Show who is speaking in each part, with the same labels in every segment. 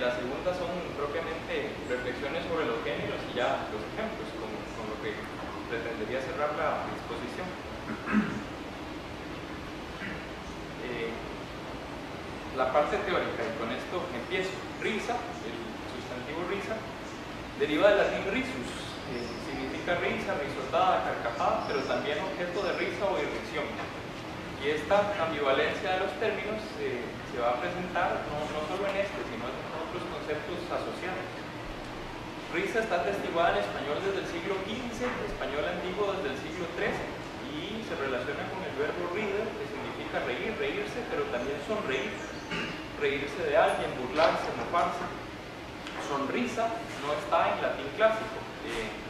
Speaker 1: la segunda son propiamente reflexiones sobre los géneros y ya los ejemplos, con lo que pretendería cerrar la exposición. La parte teórica, y con esto empiezo. Risa, el sustantivo risa, deriva del latín risus, significa risa, risotada, carcajada, pero también objeto de risa o irrisión. Y esta ambivalencia de los términos se va a presentar no solo en este, sino en otros conceptos asociados. Risa está atestiguada en español desde el siglo XV, español antiguo desde el siglo XIII, y se relaciona con el verbo rider, que significa reír, reírse, pero también sonreír, reírse de alguien, burlarse, mofarse. Sonrisa no está en latín clásico.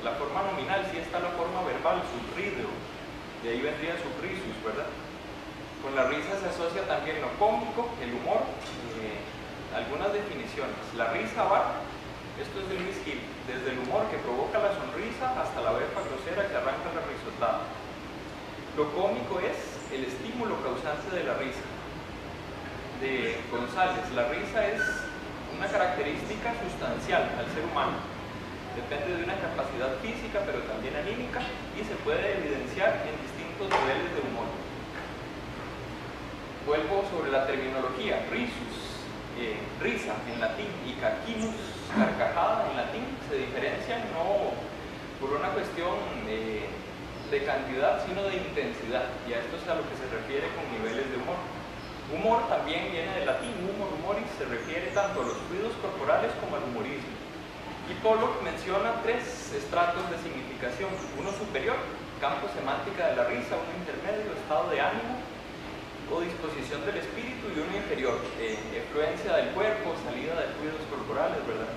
Speaker 1: La forma nominal sí está la forma verbal, subrideo, de ahí vendría subrisus, ¿verdad? Con la risa se asocia también lo cómico, el humor. Algunas definiciones. La risa va, esto es de Luis Gil, desde el humor que provoca la sonrisa hasta la befa grosera que arranca la risotada. Lo cómico es el estímulo causante de la risa. De González, la risa es una característica sustancial al ser humano. Depende de una capacidad física, pero también anímica, y se puede evidenciar en distintos niveles de humor. Vuelvo sobre la terminología. Risus, risa en latín, y caquinus, carcajada en latín, se diferencian no por una cuestión de cantidad, sino de intensidad, y a esto es a lo que se refiere con niveles de humor. Humor también viene del latín, humor, humoris, se refiere tanto a los fluidos corporales como al humorismo. Y Pollock menciona tres estratos de significación: uno superior, campo semántica de la risa; uno intermedio, estado de ánimo o disposición del espíritu; y uno inferior, efluencia del cuerpo, salida de fluidos corporales, ¿verdad?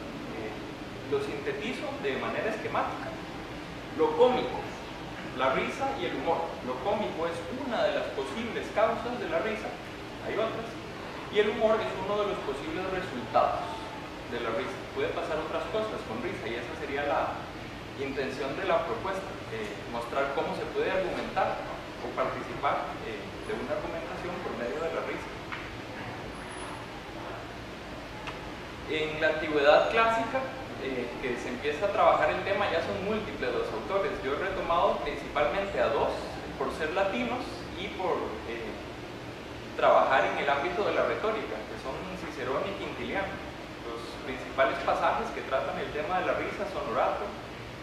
Speaker 1: Lo sintetizo de manera esquemática. Lo cómico, la risa y el humor. Lo cómico es una de las posibles causas de la risa, hay otras, y el humor es uno de los posibles resultados de la risa. Puede pasar otras cosas con risa, y esa sería la intención de la propuesta, mostrar cómo se puede argumentar o participar de una argumentación por medio de la risa. En la antigüedad clásica, que se empieza a trabajar el tema, ya son múltiples los autores. Yo he retomado principalmente a dos, por ser latinos y por trabajar en el ámbito de la retórica, que son Cicerón y Quintiliano. Los principales pasajes que tratan el tema de la risa son Orato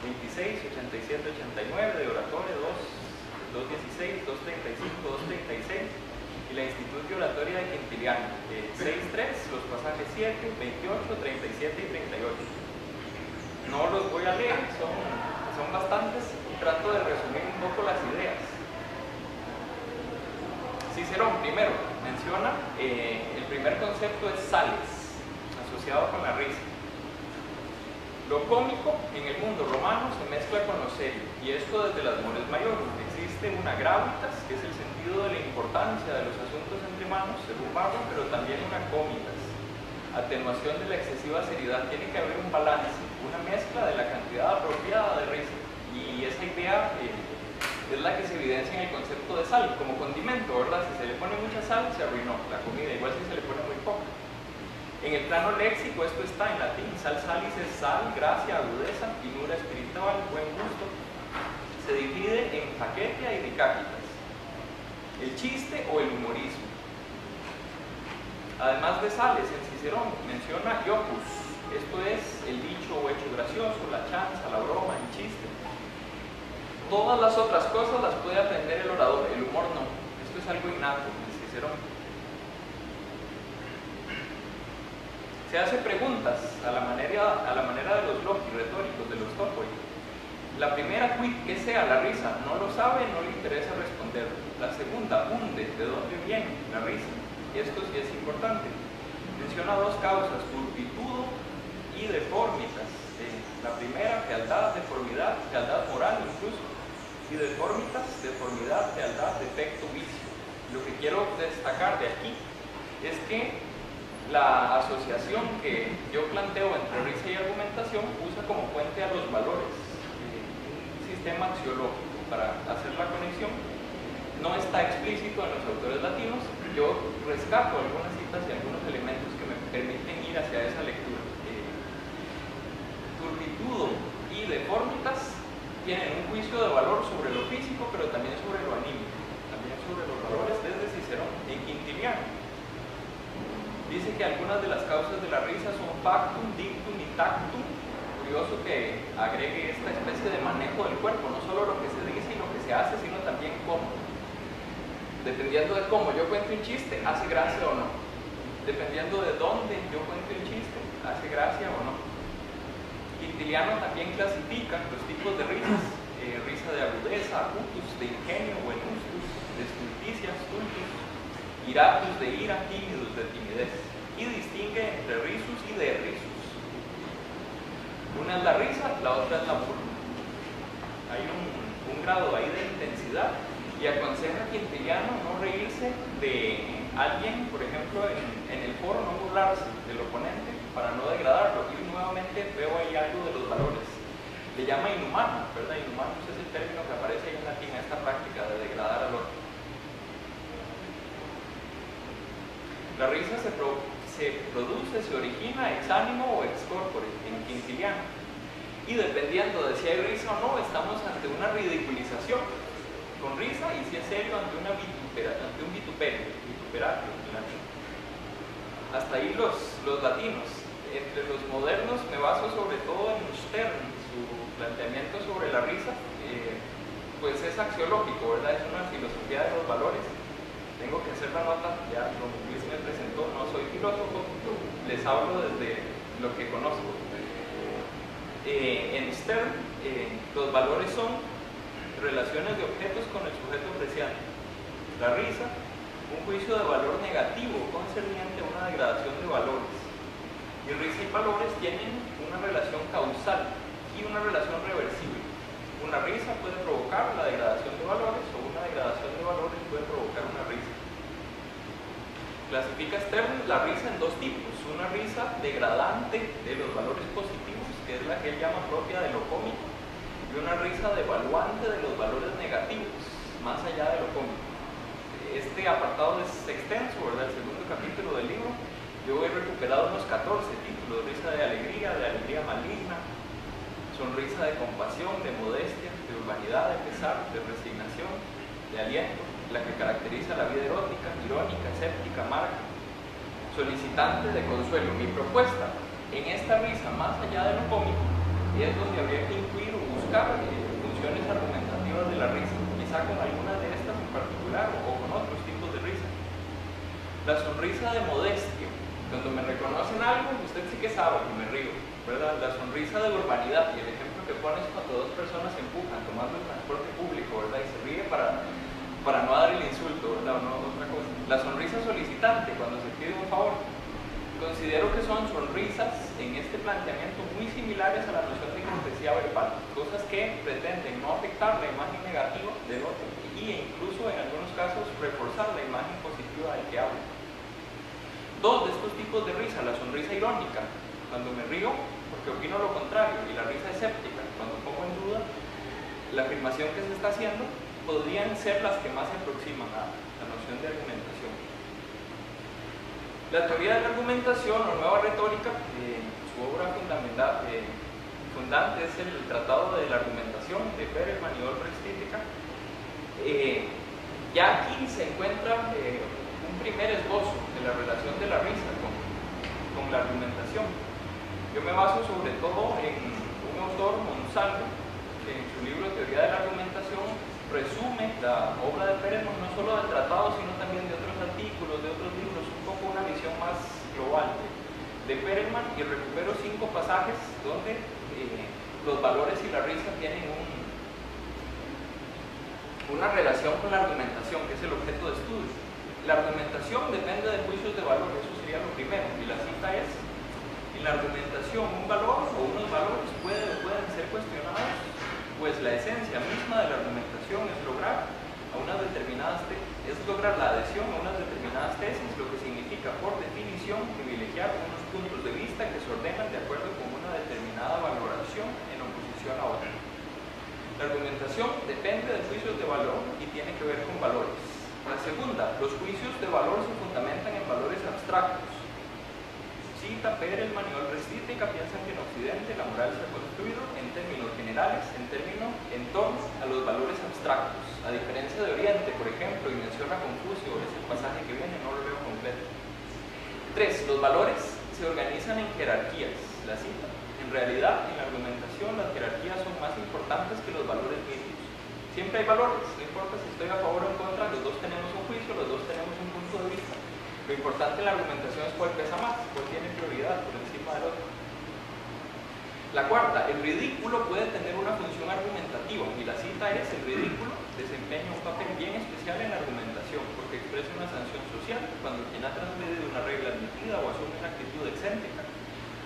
Speaker 1: 26, 87, 89, de Oratoria 2, 216, 235, 236, y la Instituto de Oratoria de Quintiliano 6.3, los pasajes 7, 28, 37 y 38. No los voy a leer, son bastantes, y trato de resumir un poco las ideas. Cicerón primero menciona, el primer concepto es sales, asociado con la risa. Lo cómico en el mundo romano se mezcla con lo serio, y esto desde las mores mayores. Existe una gravitas, que es el sentido de la importancia de los asuntos entre manos, según Barro, pero también una cómitas, atenuación de la excesiva seriedad. Tiene que haber un balance, una mezcla de la cantidad apropiada de risa, y esa idea es la que se evidencia en el concepto de sal, como condimento, ¿verdad? Si se le pone mucha sal, se arruinó la comida, igual si se le pone muy poca. En el plano léxico, esto está en latín. Sal salis es sal, gracia, agudeza, finura espiritual, buen gusto. Se divide en faquetia y ricáquitas, el chiste o el humorismo. Además de sales, en Cicerón menciona iopus, esto es el dicho o hecho gracioso, la chanza, la broma, el chiste. Todas las otras cosas las puede aprender el orador, el humor no. Esto es algo innato en Cicerón. Se hace preguntas a la manera de los logi retóricos, de los topoi. La primera, quid, que sea la risa, no lo sabe, no le interesa responder. La segunda, unde, de dónde viene la risa. Esto sí es importante. Menciona dos causas, turpitudo y deformitas. La primera, fealdad, deformidad, fealdad moral incluso. Y deformitas, deformidad, fealdad, defecto, vicio. Lo que quiero destacar de aquí es que la asociación que yo planteo entre risa y argumentación usa como fuente a los valores, un sistema axiológico para hacer la conexión. No está explícito en los autores latinos. Yo rescato algunas citas y algunos elementos que me permiten ir hacia esa lectura. juicio de valor sobre lo físico, pero también sobre lo anímico, también sobre los valores desde Cicerón. En Quintiliano dice que algunas de las causas de la risa son pactum, dictum y tactum. Curioso que agregue esta especie de manejo del cuerpo, no solo lo que se dice y lo que se hace, sino también cómo. Dependiendo de cómo yo cuento un chiste, hace gracia o no. Dependiendo de dónde yo cuento un chiste, hace gracia o no. Quintiliano también clasifica los tipos de risas: risa de agudeza, acutus, de ingenio, venustus, de stulticia, stultus, iratus, de ira, tímidos, de timidez, y distingue entre risus y de risus. Una es la risa, la otra es la burla. Hay un grado ahí de intensidad, y aconseja a Quintiliano no reírse de alguien, por ejemplo, en el foro, no burlarse del oponente para no degradarlo. Y nuevamente veo ahí algo de los valores. Le llama inhumano, ¿verdad? Inhumano es el término que aparece ahí en latín, esta práctica de degradar al otro. La risa se produce, se origina ex animo o ex corpore en Quintiliano, y dependiendo de si hay risa o no, estamos ante una ridiculización con risa, y si es serio, ante un vituperio, vituperatio en latín. Hasta ahí los latinos. Entre los modernos me baso sobre todo en Stern. Su planteamiento sobre la risa pues es axiológico, ¿verdad? Es una filosofía de los valores. Tengo que hacer la nota, ya como Luis me presentó, no soy filósofo, les hablo desde lo que conozco. En Stern, los valores son relaciones de objetos con el sujeto preciante. La risa, un juicio de valor negativo concerniente a una degradación de valores. Y risa y valores tienen una relación causal y una relación reversible. Una risa puede provocar la degradación de valores, o una degradación de valores puede provocar una risa. Clasifica Stern la risa en dos tipos: una risa degradante de los valores positivos, que es la que él llama propia de lo cómico, y una risa devaluante de los valores negativos, más allá de lo cómico. Este apartado es extenso, ¿verdad? El segundo capítulo del libro. Yo he recuperado unos 14 títulos: risa de alegría maligna, sonrisa de compasión, de modestia, de urbanidad, de pesar, de resignación, de aliento, la que caracteriza la vida erótica, irónica, escéptica, amarga, solicitante de consuelo. Mi propuesta en esta risa, más allá de lo cómico, es donde habría que incluir o buscar funciones argumentativas de la risa, quizá con algunas de estas en particular o con otros tipos de risa. La sonrisa de modestia, cuando me reconocen algo, usted sí que sabe que me río, ¿verdad? La sonrisa de urbanidad, y el ejemplo que pones cuando dos personas se empujan tomando el transporte público, ¿verdad? Y se ríe para no dar el insulto, ¿verdad? O no, otra cosa. La sonrisa solicitante, cuando se pide un favor. Considero que son sonrisas en este planteamiento muy similares a la noción de cortesía verbal, cosas que pretenden no afectar la imagen negativa del otro e incluso en algunos casos reforzar la imagen positiva del que habla. Dos de estos tipos de risa: la sonrisa irónica, cuando me río porque opino lo contrario, y la risa escéptica, cuando pongo en duda la afirmación que se está haciendo, podrían ser las que más se aproximan a la noción de argumentación. La teoría de la argumentación o nueva retórica, su obra fundante es el Tratado de la Argumentación de Perelman y Olbrecht Stieteka. Ya aquí se encuentra un primer esbozo de la relación de la risa con la argumentación. Yo me baso sobre todo en un autor, Monsalve, que en su libro Teoría de la Argumentación resume la obra de Perelman, no solo del tratado, sino también de otros artículos, de otros libros, un poco una visión más global de Perelman, y recupero 5 pasajes donde los valores y la risa tienen una relación con la argumentación, que es el objeto de estudio. La argumentación depende de juicios de valor, eso sería lo primero, y la cita es: en la argumentación un valor o unos valores pueden ser cuestionados, pues la esencia misma de la argumentación es lograr la adhesión a unas determinadas tesis, lo que significa por definición privilegiar unos puntos de vista que se ordenan de acuerdo con una determinada valoración en oposición a otra. La argumentación depende de juicios de valor y tiene que ver con valores. La segunda, los juicios de valor se fundamentan en valores abstractos. Si Cita: Perel, Manuel Restítica piensan que en Occidente la moral se ha construido en términos generales, en torno a los valores abstractos, a diferencia de Oriente, por ejemplo, y menciona Confucio, es el pasaje que viene, no lo leo completo. 3. Los valores se organizan en jerarquías. La cita: en realidad, en la argumentación, las jerarquías son más importantes que los valores mismos. Siempre hay valores, no importa si estoy a favor o en contra, los dos tenemos un juicio, los dos tenemos un punto de vista. Lo importante en la argumentación es cuál pesa más, cuál tiene prioridad por encima del otro. La cuarta: el ridículo puede tener una función argumentativa, y la cita es: el ridículo desempeña un papel bien especial en la argumentación, porque expresa una sanción social cuando quien ha transgredido una regla admitida o asume una actitud excéntrica,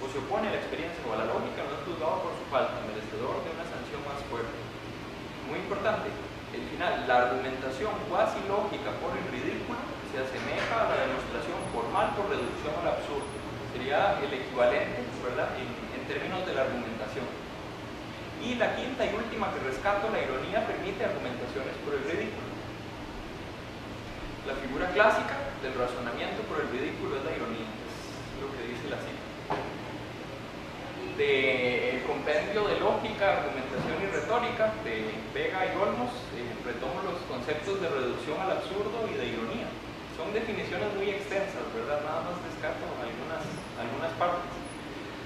Speaker 1: o se opone a la experiencia o a la lógica, no es juzgado por su falta, merecedor de una sanción más fuerte. Muy importante, el final: la argumentación cuasi lógica por el ridículo se asemeja a la demostración formal por reducción al absurdo. Sería el equivalente, ¿verdad?, en términos de la argumentación. Y la quinta y última que rescato: la ironía permite argumentaciones por el ridículo. La figura clásica del razonamiento por el ridículo es la ironía, es lo que dice la cita. Del compendio de lógica, argumentación y retórica de Vega y Olmos, retomo los conceptos de reducción al absurdo y de ironía. Son definiciones muy extensas, ¿verdad? Nada más descarto algunas partes.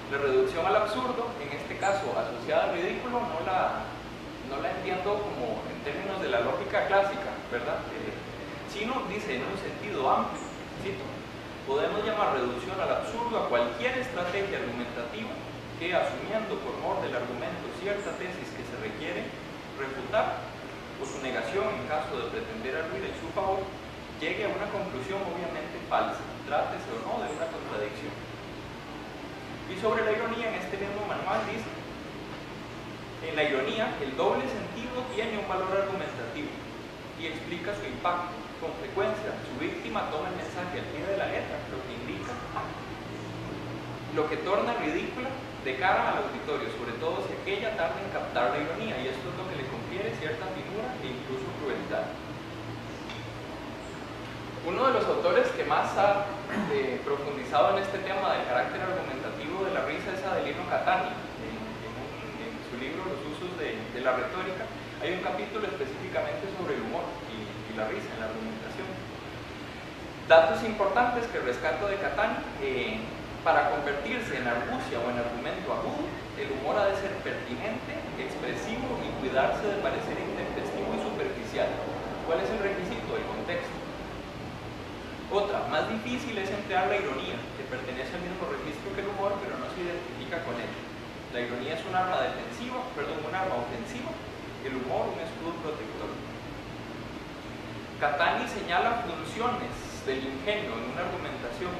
Speaker 1: La reducción al absurdo, en este caso asociada al ridículo, no la entiendo como en términos de la lógica clásica, ¿verdad? Sino dice en un sentido amplio, cito: podemos llamar reducción al absurdo a cualquier estrategia argumentativa que, asumiendo por mor del argumento cierta tesis que se requiere refutar, o su negación en caso de pretender arguir en su favor, llegue a una conclusión obviamente falsa, trátese o no de una contradicción. Y sobre la ironía, en este mismo manual dice: en la ironía, el doble sentido tiene un valor argumentativo y explica su impacto. Con frecuencia, su víctima toma el mensaje al pie de la letra, lo que indica, lo que torna ridícula de cara al auditorio, sobre todo si aquella tarda en captar la ironía, y esto es lo que le confiere cierta finura e incluso crueldad. Uno de los autores que más ha profundizado en este tema del carácter argumentativo de la risa es Adelino Catani. En su libro Los usos de la retórica hay un capítulo específicamente sobre el humor y la risa en la argumentación. Datos importantes que rescato de Catani: para convertirse en argucia o en argumento agudo, el humor ha de ser pertinente, expresivo y cuidarse de parecer intempestivo y superficial. ¿Cuál es el requisito? El contexto. Otra: más difícil es emplear la ironía, que pertenece al mismo registro que el humor, pero no se identifica con él. La ironía es un arma ofensiva, el humor un escudo protector. Catani señala funciones del ingenio en una argumentación: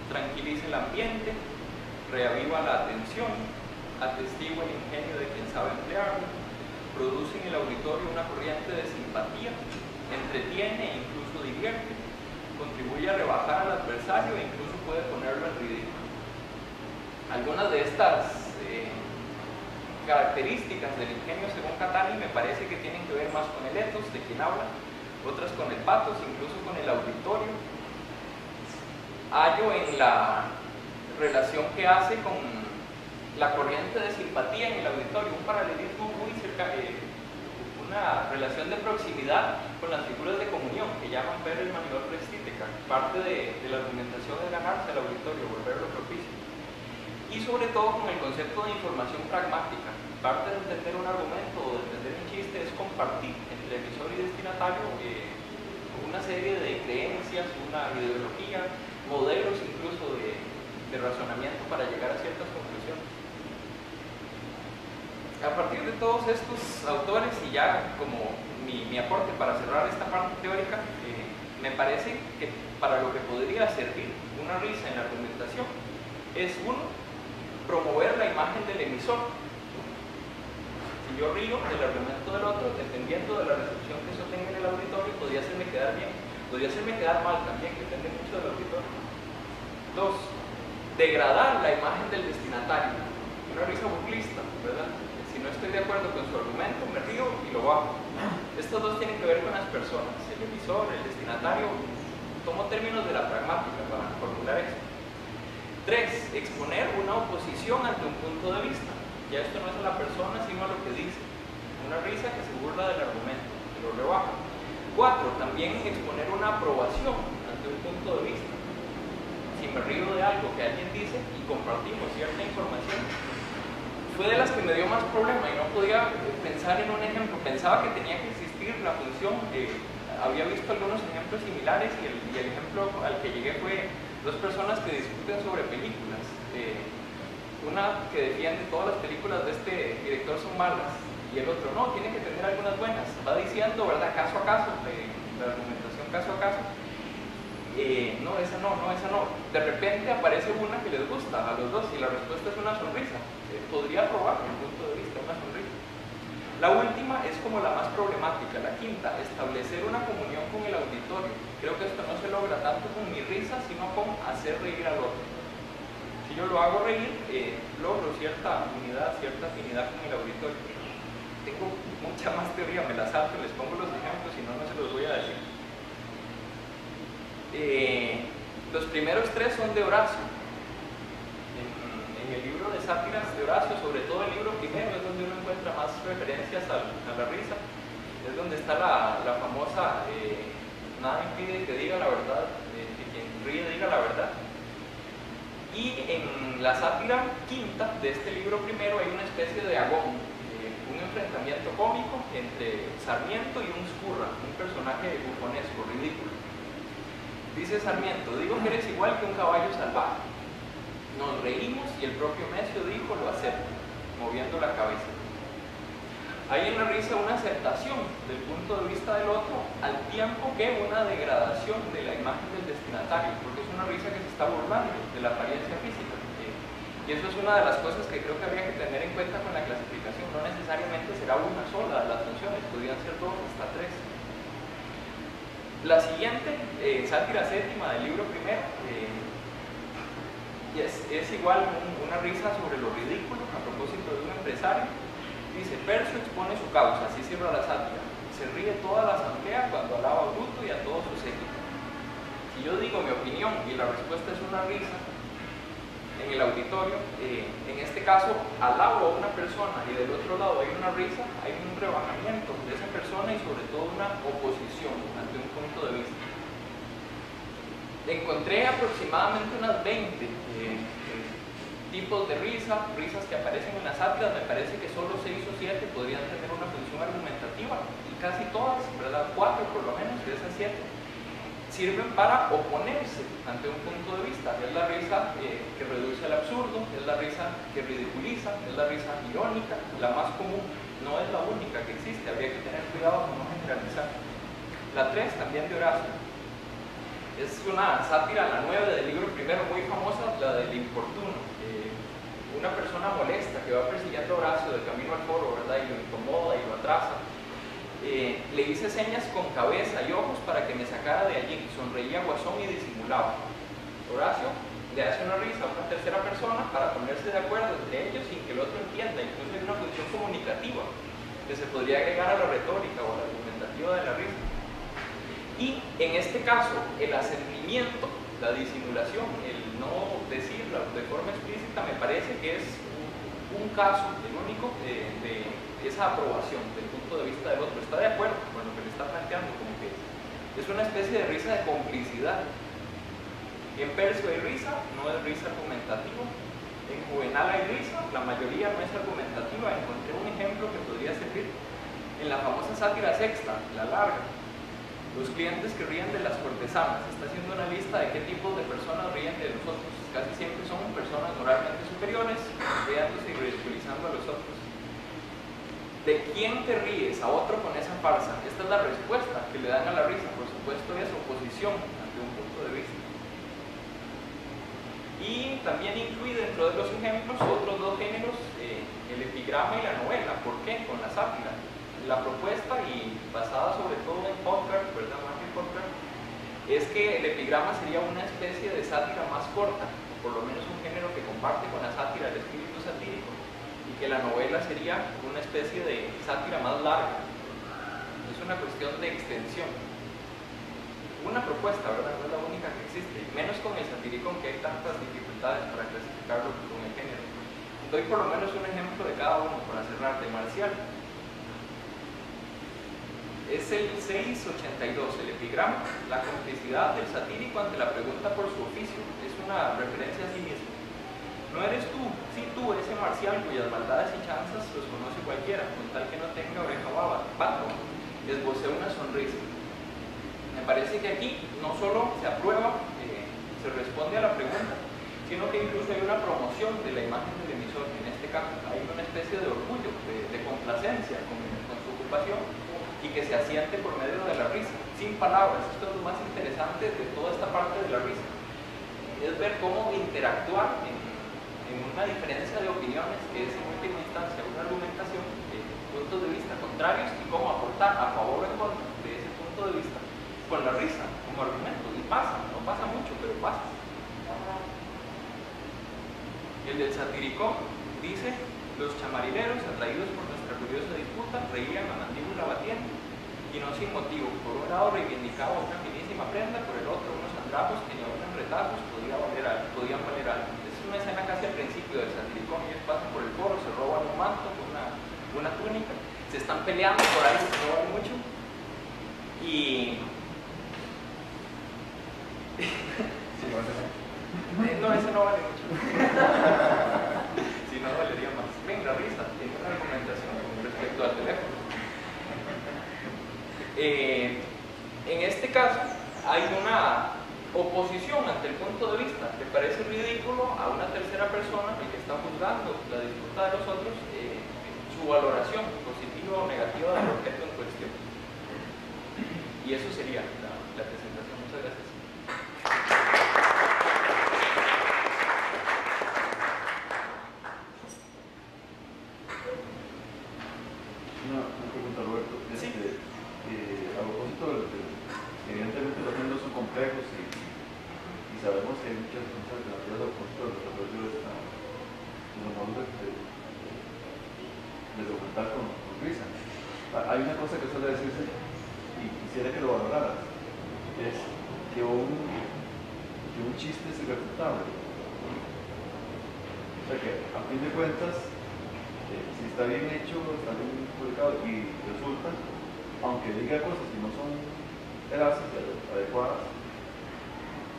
Speaker 1: tranquiliza el ambiente, reaviva la atención, atestigua el ingenio de quien sabe emplearlo, produce en el auditorio una corriente de simpatía, entretiene e incluso divierte, contribuye a rebajar al adversario e incluso puede ponerlo en ridículo. Algunas de estas características del ingenio, según Catani, me parece que tienen que ver más con el ethos de quien habla, otras con el pathos, incluso con el auditorio. Hallo en la relación que hace con la corriente de simpatía en el auditorio un paralelismo muy una relación de proximidad con las figuras de comunión que llaman Perel, Manuel Restítica. Parte de la argumentación de ganarse al auditorio, volverlo propicio. Y sobre todo con el concepto de información pragmática. Parte de entender un argumento o de entender un chiste es compartir entre emisor y destinatario una serie de creencias, una ideología, modelos incluso de razonamiento para llegar a ciertas conclusiones. A partir de todos estos autores, y ya como mi aporte para cerrar esta parte teórica, me parece que para lo que podría servir una risa en la argumentación es: uno, promover la imagen del emisor. Si yo río del argumento del otro, dependiendo de la recepción que eso tenga en el auditorio, podría hacerme quedar bien, podría hacerme quedar mal también, que depende mucho del auditorio. Dos, degradar la imagen del destinatario. Una risa burlista, ¿verdad? Si no estoy de acuerdo con su argumento, me río y lo bajo. Estos dos tienen que ver con las personas, el emisor, el destinatario. Tomo términos de la pragmática para formular eso. 3. Exponer una oposición ante un punto de vista. Ya esto no es a la persona, sino a lo que dice. Una risa que se burla del argumento, que lo rebaja. 4. También exponer una aprobación ante un punto de vista. Si me río de algo que alguien dice y compartimos cierta información, fue de las que me dio más problema y no podía pensar en un ejemplo. Pensaba que tenía que existir la función. Había visto algunos ejemplos similares y el ejemplo al que llegué fue dos personas que discuten sobre películas. Una que defiende todas las películas de este director son malas y el otro no, tiene que tener algunas buenas. Va diciendo, ¿verdad? Caso a caso, la argumentación caso a caso. No, esa no, no, esa no. De repente aparece una que les gusta a los dos y la respuesta es una sonrisa. Podría probar mi punto de vista una sonrisa. La última es como la más problemática, la quinta, establecer una comunión con el auditorio. Creo que esto no se logra tanto con mi risa, sino con hacer reír al otro. Si yo lo hago reír, logro cierta unidad, cierta afinidad con el auditorio. Tengo mucha más teoría, me la salto, les pongo los ejemplos, si no, no se los voy a decir. Los primeros 3 son de Horacio. En el libro de sátiras de Horacio, sobre todo el libro primero, es donde uno encuentra más referencias a la risa. Es donde está la famosa nada impide que diga la verdad, que quien ríe diga la verdad. Y en la sátira quinta de este libro primero hay una especie de agón, un enfrentamiento cómico entre Sarmiento y un Scurra, un personaje bufonesco, ridículo. Dice Sarmiento: digo que eres igual que un caballo salvaje. Nos reímos y el propio Necio dijo: lo acepto, moviendo la cabeza. Hay en la risa una aceptación del punto de vista del otro, al tiempo que una degradación de la imagen del destinatario, porque es una risa que se está burlando de la apariencia física. Y eso es una de las cosas que creo que habría que tener en cuenta con la clasificación. No necesariamente será una sola de las funciones, podrían ser 2 hasta 3. La siguiente, sátira séptima del libro primero, es igual una risa sobre lo ridículo a propósito de un empresario. Dice: Percio expone su causa, así cierra la sátira. Se ríe toda la asamblea cuando alaba a Bruto y a todos sus séquito. Si yo digo mi opinión y la respuesta es una risa en el auditorio, en este caso alabo a una persona y del otro lado hay una risa, hay un rebajamiento de esa persona y sobre todo una oposición ante un punto de vista. Encontré aproximadamente unas 20 tipos de risas que aparecen en las sátiras. Me parece que solo 6 o 7 podrían tener una función argumentativa y casi todas, ¿verdad? 4 por lo menos de esas 7 sirven para oponerse ante un punto de vista. Es la risa que reduce al absurdo, es la risa que ridiculiza, es la risa irónica, la más común, no es la única que existe, habría que tener cuidado con no generalizar. La 3 también de Horacio. Es una sátira, la 9 del libro primero, muy famosa, la del importuno. Una persona molesta que va persiguiendo a Horacio de camino al foro, ¿verdad? Y lo incomoda y lo atrasa. Le hice señas con cabeza y ojos para que me sacara de allí. Sonreía guasón y disimulaba. Horacio le hace una risa a una tercera persona para ponerse de acuerdo entre ellos sin que el otro entienda. Incluso hay una función comunicativa que se podría agregar a la retórica o a la argumentativa de la risa. Y en este caso, el asentimiento, la disimulación, el no decirlo de forma explícita, me parece que es un caso, el único, de esa aprobación del punto de vista del otro. Está de acuerdo con lo que le está planteando, como que es una especie de risa de complicidad. En Percio hay risa, no es risa argumentativa. En Juvenal hay risa, la mayoría no es argumentativa. Encontré un ejemplo que podría servir en la famosa sátira sexta, la larga. Los clientes que ríen de las cortesanas. Está haciendo una lista de qué tipo de personas ríen de los otros. Casi siempre son personas moralmente superiores, riéndose y ridiculizando a los otros. ¿De quién te ríes? A otro con esa farsa. Esta es la respuesta que le dan a la risa. Por supuesto es oposición ante un punto de vista. Y también incluye dentro de los ejemplos otros 2 géneros, el epigrama y la novela. ¿Por qué? Con la sátira. La propuesta, y basada sobre todo en Popper, ¿verdad? Matthew Popper, es que el epigrama sería una especie de sátira más corta, o por lo menos un género que comparte con la sátira, el espíritu satírico, y que la novela sería una especie de sátira más larga. Es una cuestión de extensión. una propuesta, ¿verdad? No es la única que existe, menos con el satiricón, que hay tantas dificultades para clasificarlo con el género. Doy por lo menos un ejemplo de cada uno para cerrar. De marcial es el 682, el epigrama, la complicidad del satírico ante la pregunta por su oficio, es una referencia a sí mismo. No eres tú, sí tú, ese marcial cuyas maldades y chanzas los conoce cualquiera, con tal que no tenga oreja pato, esbocé una sonrisa. Me parece que aquí no solo se aprueba, se responde a la pregunta, sino que incluso hay una promoción de la imagen del emisor. En este caso hay una especie de orgullo, de complacencia con su ocupación, y que se asiente por medio de la risa, sin palabras. Esto es lo más interesante de toda esta parte de la risa, es ver cómo interactuar en una diferencia de opiniones, que es en última instancia una argumentación, puntos de vista contrarios, y cómo aportar a favor o en contra de ese punto de vista con la risa como argumento. Y pasa, no pasa mucho, pero pasa. El del satiricón dice: los chamarileros, atraídos por nuestra curiosa disputa, reían a mandíbula batiendo, y no sin motivo. Por un lado reivindicaba una finísima prenda, por el otro unos andrajos que ni aun en retazos podían valer algo. Es una escena casi al principio del satiricón. Ellos pasan por el foro, se roban un manto, una túnica, se están peleando por algo que no vale mucho, y no, ese no vale mucho. Si no, valería más. Ven, la risa tiene una argumentación con respecto al teléfono. En este caso hay una oposición ante el punto de vista. Le parece ridículo a una tercera persona, el que está juzgando la disputa de los otros, su valoración positiva o negativa del objeto en cuestión. Y eso sería la presentación. Muchas gracias.
Speaker 2: Una pregunta, Roberto.
Speaker 1: Sí.
Speaker 2: A propósito, evidentemente los números son complejos y sabemos que hay muchas alternativas a propósito del desarrollo de los modos de documentar con risa. Hay una cosa que suele decirse, y quisiera que lo valoraras, es que un chiste es irrefutable. O sea que, a fin de cuentas, si está bien hecho, está bien publicado y resulta, aunque diga cosas que no son veraces, adecuadas,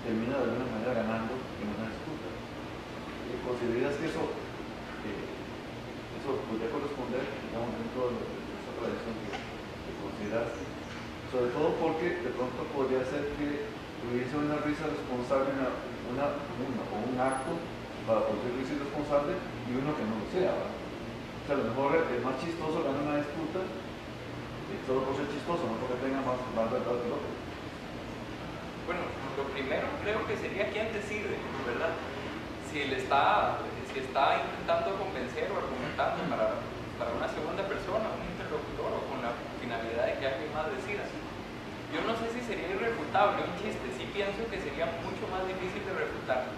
Speaker 2: termina de alguna manera ganando en una disputa. ¿Consideras que eso podría corresponder, digamos, dentro de esa tradición que consideraste? Sobre todo porque de pronto podría ser que hubiese una risa responsable, o un acto para poder risa irresponsable y uno que no lo sea, ¿verdad? O sea, a lo mejor el más chistoso gana una disputa solo por ser chistoso, no porque tenga más verdad que el otro.
Speaker 1: Bueno, lo primero creo que sería quién decide, ¿verdad? Si está intentando convencer o argumentando para una segunda persona, un interlocutor, o con la finalidad de que alguien más decida. Yo no sé si sería irrefutable un chiste, sí pienso que sería mucho más difícil de refutar.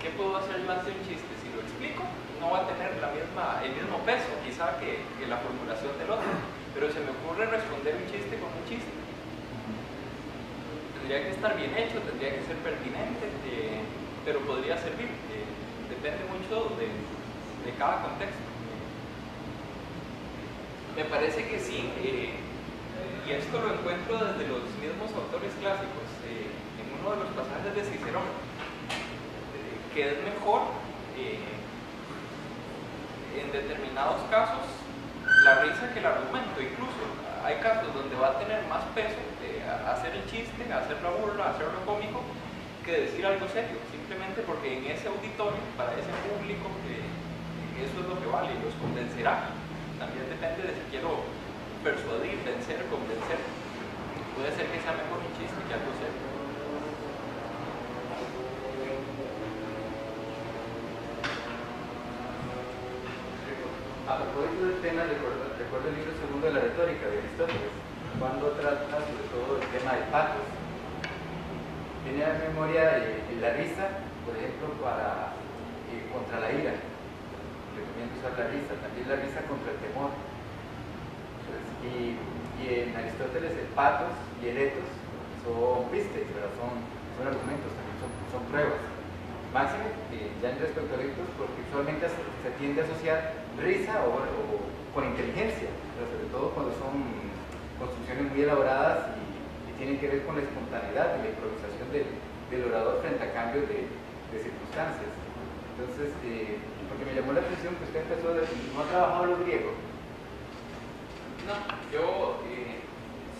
Speaker 1: ¿Qué puedo hacer yo ante un chiste? Si lo explico, no va a tener el mismo peso, quizá, que la formulación del otro. Pero se me ocurre responder un chiste con un chiste. Tendría que estar bien hecho, tendría que ser pertinente, pero podría servir. Depende mucho de cada contexto. Me parece que sí, y esto lo encuentro desde los mismos autores clásicos, en uno de los pasajes de Cicerón, que es mejor en determinados casos la risa que el argumento. Incluso hay casos donde va a tener más peso hacer el chiste, hacer la burla, hacer lo cómico, que decir algo serio, simplemente porque en ese auditorio, para ese público, eso es lo que vale y los convencerá. También depende de si quiero persuadir, vencer, convencer. Puede ser que sea mejor un chiste que algo serio.
Speaker 3: A propósito del tema, recuerdo el libro segundo de la retórica de Aristóteles, cuando trata sobre todo el tema de patos. Tiene la memoria de la risa, por ejemplo, contra la ira. Recomiendo usar la risa, también la risa contra el temor. Entonces, y en Aristóteles el patos y el etos son pistes, ¿verdad? Son argumentos, también son pruebas. Máxime, ya en respecto a libros, porque usualmente se tiende a asociar risa o con inteligencia, pero sobre todo cuando son construcciones muy elaboradas y tienen que ver con la espontaneidad y la improvisación del orador frente a cambios de circunstancias. Entonces, porque me llamó la atención que usted empezó a decir, ¿no ha trabajado los griegos?
Speaker 1: No, yo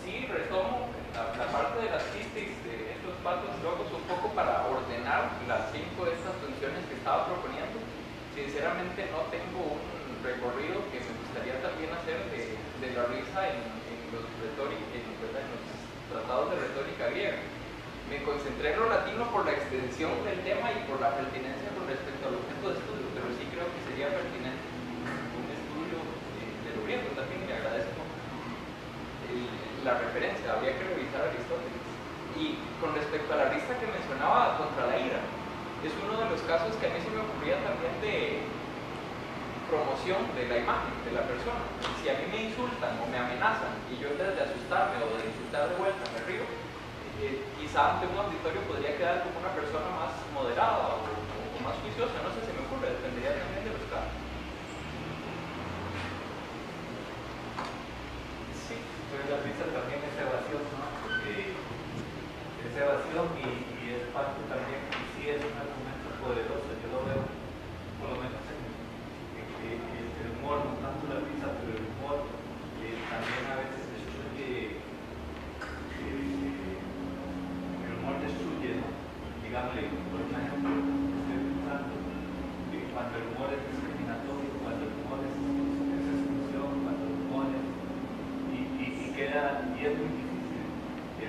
Speaker 1: sí retomo la parte de las quistes de estos patos locos un poco para ordenar las 5 de estas funciones que estaba proponiendo. Sinceramente no tengo un recorrido que me gustaría también hacer de la risa en los tratados de retórica griega. Me concentré en lo latino por la extensión del tema y por la pertinencia con respecto al objeto de estudio, pero sí creo que sería pertinente un estudio de lo griego también. Le agradezco la referencia, habría que revisar a Aristóteles. Y con respecto a la risa que mencionaba contra la ira, es uno de los casos que a mí se me ocurría también de promoción de la imagen de la persona. Si a mí me insultan o me amenazan y yo en vez de asustarme o de insultar de vuelta me río, quizá ante un auditorio podría quedar como una persona más moderada o más juiciosa, no sé, se me ocurre, dependería también de los casos.
Speaker 4: Sí, pues la risa también es evasión, ¿no? Es evasión y es parte también, y sí es un argumento poderoso, yo lo veo, por lo menos en el humor, no tanto la risa, pero el humor también a veces destruye, el humor destruye, ¿no? Digámosle, por ejemplo, estoy pensando cuando el humor es discriminatorio, cuando el humor es exclusión, cuando el humor es y es muy difícil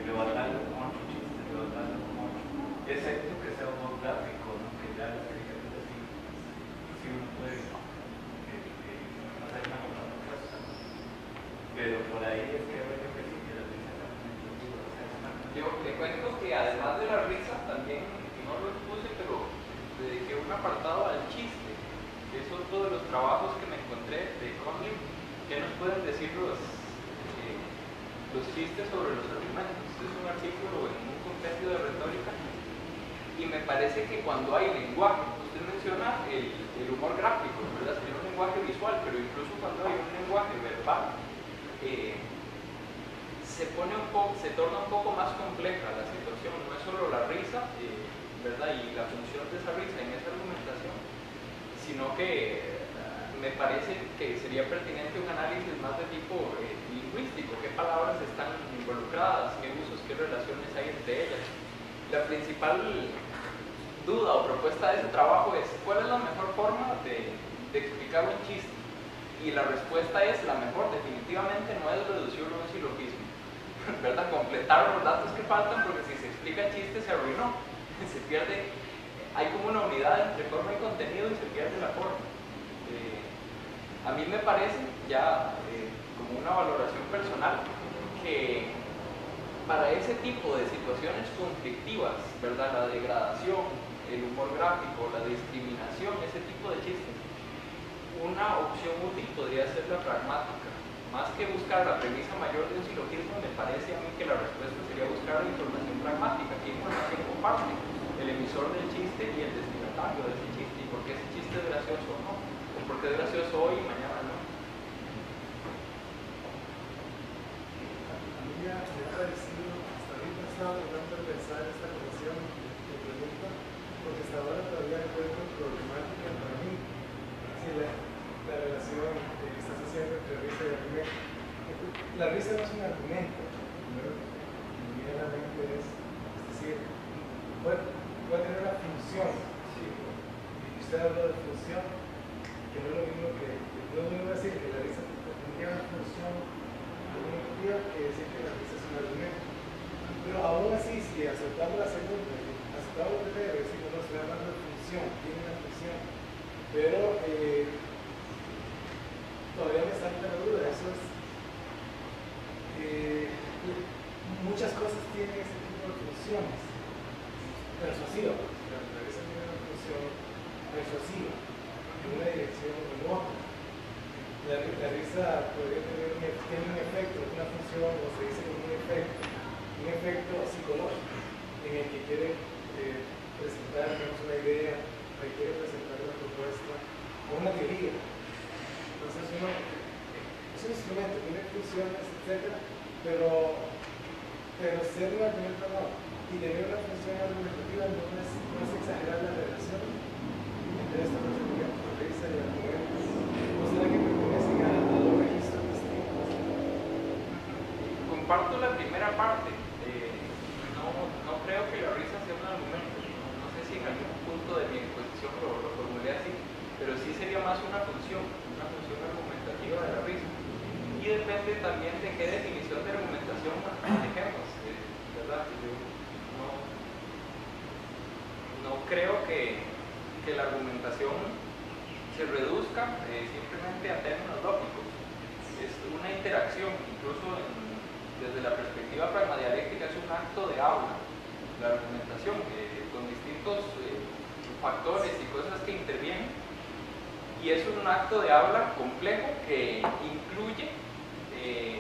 Speaker 4: levantarlo como otro chiste, levantarlo como otro, excepto que sea humor gráfico, ¿no? Que ya las caricaturas sí uno puede hacer una contrapropuesta, ¿no? Pero por ahí es que veo que sí, que la risa también es muy.
Speaker 1: Yo le cuento que además de la risa, también, no lo expuse, pero dediqué un apartado al chiste, que es otro de los trabajos que me encontré de Conley. ¿Qué nos pueden decir los chistes sobre los argumentos? Es un artículo en un compendio de retórica y me parece que cuando hay lenguaje, usted menciona el humor gráfico, ¿verdad? Sería un lenguaje visual, pero incluso cuando hay un lenguaje verbal, se torna un poco más compleja la situación. No es solo la risa, ¿verdad? Y la función de esa risa en esa argumentación, sino que me parece que sería pertinente un análisis más de tipo lingüístico, qué palabras están involucradas, qué usos, qué relaciones hay entre ellas. La principal duda o propuesta de ese trabajo es ¿cuál es la mejor forma de explicar un chiste? Y la respuesta es la mejor, definitivamente no es reducirlo a un silogismo, ¿verdad? Completar los datos que faltan, porque si se explica el chiste se arruinó, se pierde, hay como una unidad entre forma y contenido y se pierde la forma. A mí me parece, ya como una valoración personal, que para ese tipo de situaciones conflictivas, ¿verdad? La degradación, el humor gráfico, la discriminación, ese tipo de chistes, una opción útil podría ser la pragmática. Más que buscar la premisa mayor de un silogismo, me parece a mí que la respuesta sería buscar la información pragmática. ¿Qué información comparte el emisor del chiste y el destinatario de ese chiste? ¿Y por qué ese chiste es gracioso o no? Porque es gracioso hoy y mañana no.
Speaker 5: A mí me ha parecido, hasta ahorita estaba tratando de pensar esta cuestión de pregunta, porque hasta ahora todavía encuentro problemática para mí si la relación que estás haciendo entre risa y argumento. La risa no es un argumento, primero, inmediatamente es decir, puede tener una función, ¿sí? Y usted habla de función, que no es lo mismo decir que la risa tendría una función argumentativa que decir que la risa es un argumento. Pero aún así, si aceptamos la segunda, aceptamos lo primero, decimos, no, estoy hablando de función, tiene una función, pero todavía me salta la duda, eso es, muchas cosas tienen este tipo de funciones persuasivas, la risa tiene una función persuasiva en una dirección o en otra. La risa podría tener tiene un efecto, una función, o se dice como un efecto un efecto psicológico en el que quiere presentar, digamos, una idea, quiere presentar una propuesta o una teoría. Entonces uno es un instrumento, tiene funciones, etc. Pero ser un argumento no, y tener una función argumentativa no es exagerar la relación entre estos dos elementos, risa y argumento. O sea que pertenecen a dos registros distintos.
Speaker 1: Comparto la primera parte. No creo que la risa sea un argumento. No sé si en algún punto de mi exposición lo formulé así, pero sí sería más una función argumentativa de la risa. Y depende también de qué definición de argumentación manejemos, ¿verdad? Yo no creo que la argumentación se reduzca simplemente a términos lógicos. Es una interacción, incluso desde la perspectiva pragmadialéctica es un acto de habla, la argumentación, con distintos factores y cosas que intervienen, y es un acto de habla complejo que incluye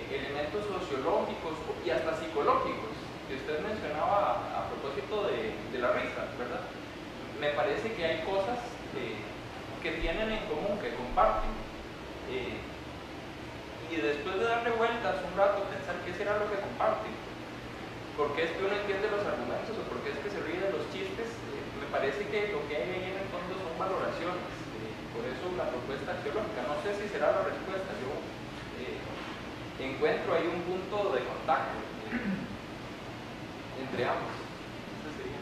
Speaker 1: elementos sociológicos y hasta psicológicos, que usted mencionaba a propósito de la risa, ¿verdad? Me parece que hay cosas que tienen en común, que comparten. Y después de darle vueltas un rato, pensar qué será lo que comparten, por qué es que uno entiende los argumentos o por qué es que se ríe de los chistes, me parece que lo que hay ahí en el fondo son valoraciones. Por eso la propuesta axiológica, no sé si será la respuesta, yo encuentro ahí un punto de contacto entre ambos. Ese sería.